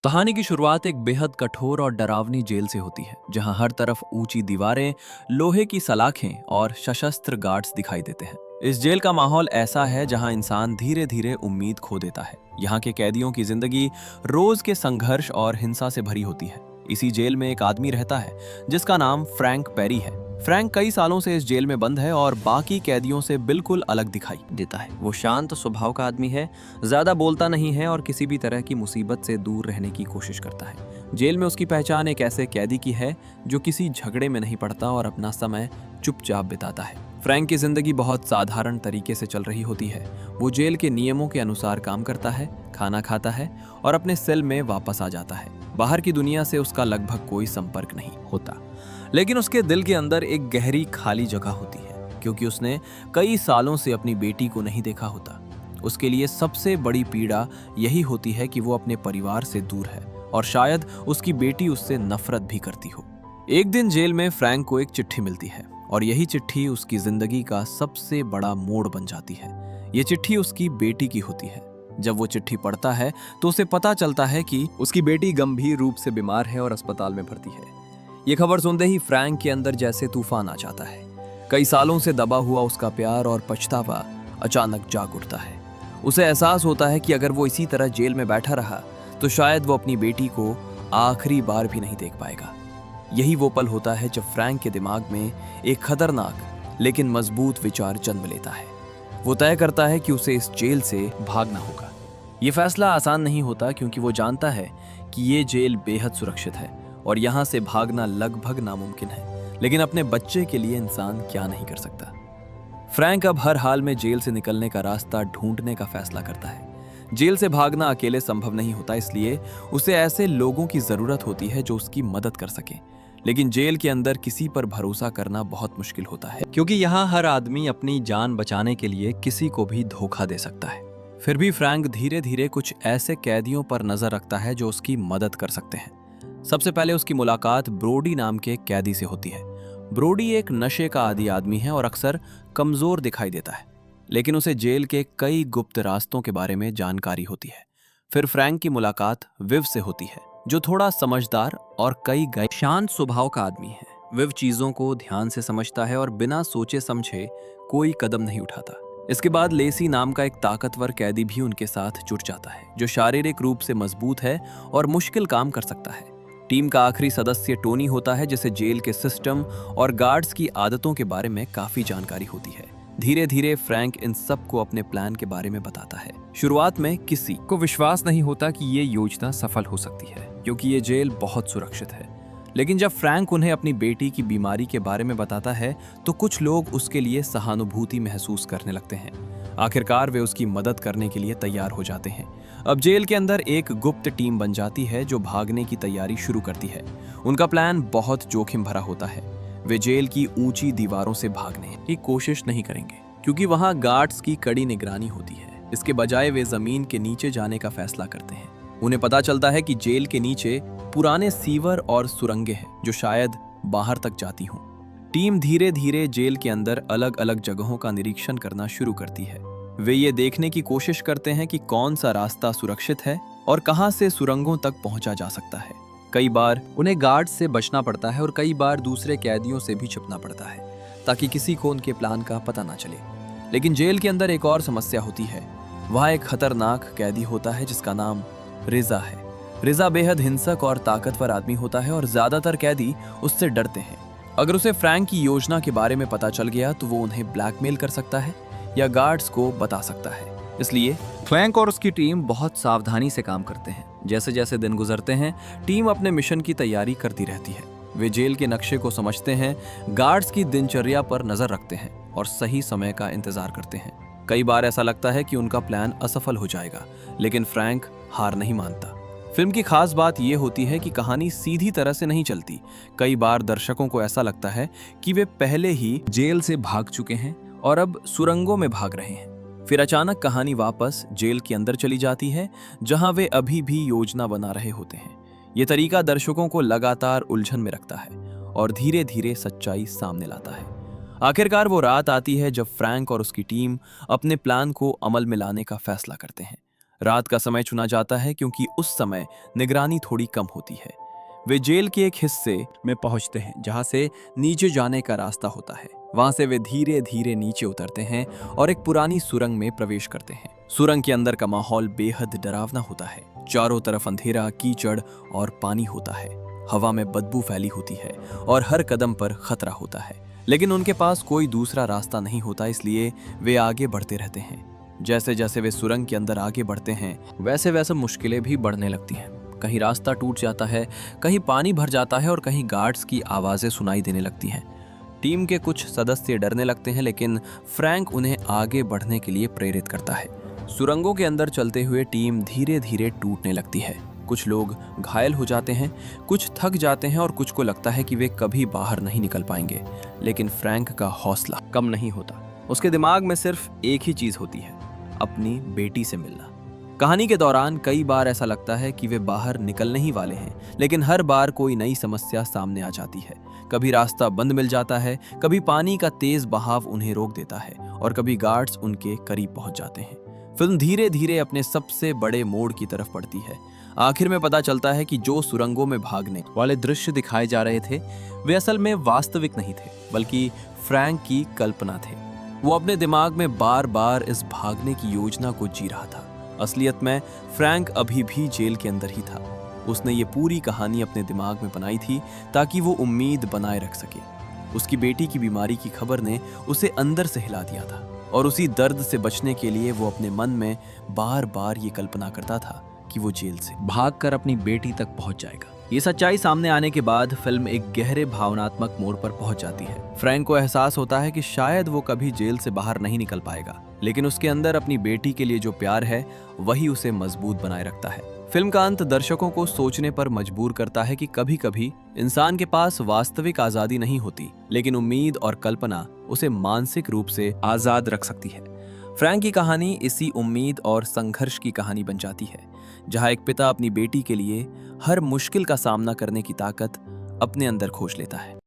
कहानी की शुरुआत एक बेहद कठोर और डरावनी जेल से होती है, जहां हर तरफ ऊंची दीवारें, लोहे की सलाखें और सशस्त्र गार्ड्स दिखाई देते हैं। इस जेल का माहौल ऐसा है जहां इंसान धीरे धीरे उम्मीद खो देता है। यहाँ के कैदियों की जिंदगी रोज के संघर्ष और हिंसा से भरी होती है। इसी जेल में एक आदमी रहता है जिसका नाम फ्रैंक पेरी है। फ्रैंक कई सालों से इस जेल में बंद है और बाकी कैदियों से बिल्कुल अलग दिखाई देता है। वो शांत स्वभाव का आदमी है, ज्यादा बोलता नहीं है और किसी भी तरह की मुसीबत से दूर रहने की कोशिश करता है। जेल में उसकी पहचान एक ऐसे कैदी की है जो किसी झगड़े में नहीं पड़ता और अपना समय चुपचाप बिताता है। फ्रैंक की जिंदगी बहुत साधारण तरीके से चल रही होती है। वो जेल के नियमों के अनुसार काम करता है, खाना खाता है और अपने सेल में वापस आ जाता है। बाहर की दुनिया से उसका लगभग कोई संपर्क नहीं होता, लेकिन उसके दिल के अंदर एक गहरी खाली जगह होती है, क्योंकि उसने कई सालों से अपनी बेटी को नहीं देखा होता। उसके लिए सबसे बड़ी पीड़ा यही होती है कि वो अपने परिवार से दूर है और शायद उसकी बेटी उससे नफरत भी करती हो। एक दिन जेल में फ्रैंक को एक चिट्ठी मिलती है और यही चिट्ठी उसकी जिंदगी का सबसे बड़ा मोड़ बन जाती है। ये चिट्ठी उसकी बेटी की होती है। जब वो चिट्ठी पढ़ता है तो उसे पता चलता है कि उसकी बेटी गंभीर रूप से बीमार है और अस्पताल में भर्ती है। ये खबर सुनते ही फ्रैंक के अंदर जैसे तूफान आ जाता है। कई सालों से दबा हुआ उसका प्यार और पछतावा अचानक जाग उठता है। उसे एहसास होता है कि अगर वो इसी तरह जेल में बैठा रहा तो शायद वो अपनी बेटी को आखिरी बार भी नहीं देख पाएगा। यही वो पल होता है जब फ्रैंक के दिमाग में एक खतरनाक लेकिन मजबूत विचार जन्म लेता है। वो तय करता है कि उसे इस जेल से भागना होगा। ये फैसला आसान नहीं होता, क्योंकि वो जानता है कि ये जेल बेहद सुरक्षित है और यहाँ से भागना लगभग नामुमकिन है। लेकिन अपने बच्चे के लिए इंसान क्या नहीं कर सकता। फ्रैंक अब हर हाल में जेल से निकलने का रास्ता ढूंढने का फैसला करता है। जेल से भागना अकेले संभव नहीं होता, इसलिए उसे ऐसे लोगों की जरूरत होती है जो उसकी मदद कर सके। लेकिन जेल के अंदर किसी पर भरोसा करना बहुत मुश्किल होता है, क्योंकि यहाँ हर आदमी अपनी जान बचाने के लिए किसी को भी धोखा दे सकता है। फिर भी फ्रैंक धीरे धीरे कुछ ऐसे कैदियों पर नजर रखता है जो उसकी मदद कर सकते हैं। सबसे पहले उसकी मुलाकात ब्रोडी नाम के कैदी से होती है। ब्रोडी एक नशे का आदी आदमी है और अक्सर कमजोर दिखाई देता है, लेकिन उसे जेल के कई गुप्त रास्तों के बारे में जानकारी होती है। फिर फ्रैंक की मुलाकात विव से होती है, जो थोड़ा समझदार और शांत स्वभाव का आदमी है। विव चीजों को ध्यान से समझता है और बिना सोचे समझे कोई कदम नहीं उठाता। इसके बाद लेसी नाम का एक ताकतवर कैदी भी उनके साथ जुड़ जाता है, जो शारीरिक रूप से मजबूत है और मुश्किल काम कर सकता है। टीम का आखिरी सदस्य टोनी होता है, जिसे जेल के सिस्टम और गार्ड्स की आदतों के बारे में काफी जानकारी होती है। धीरे धीरे फ्रैंक इन सब को अपने प्लान के बारे में बताता है। शुरुआत में किसी को विश्वास नहीं होता कि ये योजना सफल हो सकती है, क्योंकि ये जेल बहुत सुरक्षित है। लेकिन जब फ्रैंक उन्हें अपनी बेटी की बीमारी के बारे में बताता है तो कुछ लोग उसके लिए सहानुभूति महसूस करने लगते हैं। आखिरकार वे उसकी मदद करने के लिए तैयार हो जाते हैं। अब जेल के अंदर एक गुप्त टीम बन जाती है जो भागने की तैयारी शुरू करती है। उनका प्लान बहुत जोखिम भरा होता है। वे जेल की ऊंची दीवारों से भागने की कोशिश नहीं करेंगे, क्योंकि वहां गार्ड्स की कड़ी निगरानी होती है। इसके बजाय वे जमीन के नीचे जाने का फैसला करते हैं। उन्हें पता चलता है कि जेल के नीचे पुराने सीवर और सुरंगें हैं जो शायद बाहर तक जाती हों। टीम धीरे धीरे जेल के अंदर अलग अलग जगहों का निरीक्षण करना शुरू करती है। वे ये देखने की कोशिश करते हैं कि कौन सा रास्ता सुरक्षित है और कहां से सुरंगों तक पहुंचा जा सकता है। कई बार उन्हें गार्ड से बचना पड़ता है और कई बार दूसरे कैदियों से भी छिपना पड़ता है, ताकि किसी को उनके प्लान का पता ना चले। लेकिन जेल के अंदर एक और समस्या होती है। वहाँ एक खतरनाक कैदी होता है जिसका नाम रिजा है। रिजा बेहद हिंसक और ताकतवर आदमी होता है और ज्यादातर कैदी उससे डरते हैं। अगर उसे फ्रैंक की योजना के बारे में पता चल गया तो वो उन्हें ब्लैकमेल कर सकता है या गार्ड्स को बता सकता है। इसलिए फ्रैंक और उसकी टीम बहुत सावधानी से काम करते हैं। जैसे जैसे दिन गुजरते हैं, टीम अपने मिशन की तैयारी करती रहती है। वे जेल के नक्शे को समझते हैं, गार्ड्स की दिनचर्या पर नजर रखते हैं और सही समय का इंतजार करते हैं। कई बार ऐसा लगता है कि उनका प्लान असफल हो जाएगा, लेकिन फ्रैंक हार नहीं मानता। फिल्म की खास बात यह होती है कि कहानी सीधी तरह से नहीं चलती। कई बार दर्शकों को ऐसा लगता है कि वे पहले ही जेल से भाग चुके हैं और अब सुरंगों में भाग रहे हैं। फिर अचानक कहानी वापस जेल के अंदर चली जाती है, जहां वे अभी भी योजना बना रहे होते हैं। ये तरीका दर्शकों को लगातार उलझन में रखता है और धीरे धीरे सच्चाई सामने लाता है। आखिरकार वो रात आती है जब फ्रैंक और उसकी टीम अपने प्लान को अमल में लाने का फैसला करते हैं। रात का समय चुना जाता है क्योंकि उस समय निगरानी थोड़ी कम होती है। वे जेल के एक हिस्से में पहुंचते हैं जहां से नीचे जाने का रास्ता होता है। वहां से वे धीरे धीरे नीचे उतरते हैं और एक पुरानी सुरंग में प्रवेश करते हैं। सुरंग के अंदर का माहौल बेहद डरावना होता है। चारों तरफ अंधेरा, कीचड़ और पानी होता है। हवा में बदबू फैली होती है और हर कदम पर खतरा होता है। लेकिन उनके पास कोई दूसरा रास्ता नहीं होता, इसलिए वे आगे बढ़ते रहते हैं। जैसे जैसे वे सुरंग के अंदर आगे बढ़ते हैं, वैसे वैसे मुश्किलें भी बढ़ने लगती हैं। कहीं रास्ता टूट जाता है, कहीं पानी भर जाता है और कहीं गार्ड्स की आवाज़ें सुनाई देने लगती हैं। टीम के कुछ सदस्य डरने लगते हैं, लेकिन फ्रैंक उन्हें आगे बढ़ने के लिए प्रेरित करता है। सुरंगों के अंदर चलते हुए टीम धीरे धीरे टूटने लगती है। कुछ लोग घायल हो जाते हैं, कुछ थक जाते हैं और कुछ को लगता है कि वे कभी बाहर नहीं निकल पाएंगे। लेकिन फ्रैंक का हौसला कम नहीं होता। उसके दिमाग में सिर्फ एक ही चीज़ होती है, अपनी बेटी से मिलना। कहानी के दौरान कई बार ऐसा लगता है कि वे बाहर निकलने ही वाले हैं, लेकिन हर बार कोई नई समस्या सामने आ जाती है। कभी रास्ता बंद मिल जाता है, कभी पानी का तेज बहाव उन्हें रोक देता है और कभी गार्ड्स उनके करीब पहुंच जाते हैं। फिल्म धीरे धीरे अपने सबसे बड़े मोड़ की तरफ बढ़ती है। आखिर में पता चलता है कि जो सुरंगों में भागने वाले दृश्य दिखाए जा रहे थे वे असल में वास्तविक नहीं थे, बल्कि फ्रैंक की कल्पना थे। वो अपने दिमाग में बार बार इस भागने की योजना को जी रहा था। असलियत में फ्रैंक अभी भी जेल के अंदर ही था। उसने ये पूरी कहानी अपने दिमाग में बनाई थी ताकि वो उम्मीद बनाए रख सके। उसकी बेटी की बीमारी की खबर ने उसे अंदर से हिला दिया था और उसी दर्द से बचने के लिए वो अपने मन में बार बार ये कल्पना करता था कि वो जेल से भागकर अपनी बेटी तक पहुंच जाएगा। ये सच्चाई सामने आने के बाद फिल्म एक गहरे भावनात्मक मोड़ पर पहुंच जाती है। फ्रैंक को एहसास होता है कि शायद वो कभी जेल से बाहर नहीं निकल पाएगा, लेकिन उसके अंदर अपनी बेटी के लिए जो प्यार है वही उसे मजबूत बनाए रखता है। फिल्म का अंत दर्शकों को सोचने पर मजबूर करता है कि कभी कभी इंसान के पास वास्तविक आजादी नहीं होती, लेकिन उम्मीद और कल्पना उसे मानसिक रूप से आजाद रख सकती है। फ्रैंक की कहानी इसी उम्मीद और संघर्ष की कहानी बन जाती है, जहां एक पिता अपनी बेटी के लिए हर मुश्किल का सामना करने की ताकत अपने अंदर खोज लेता है।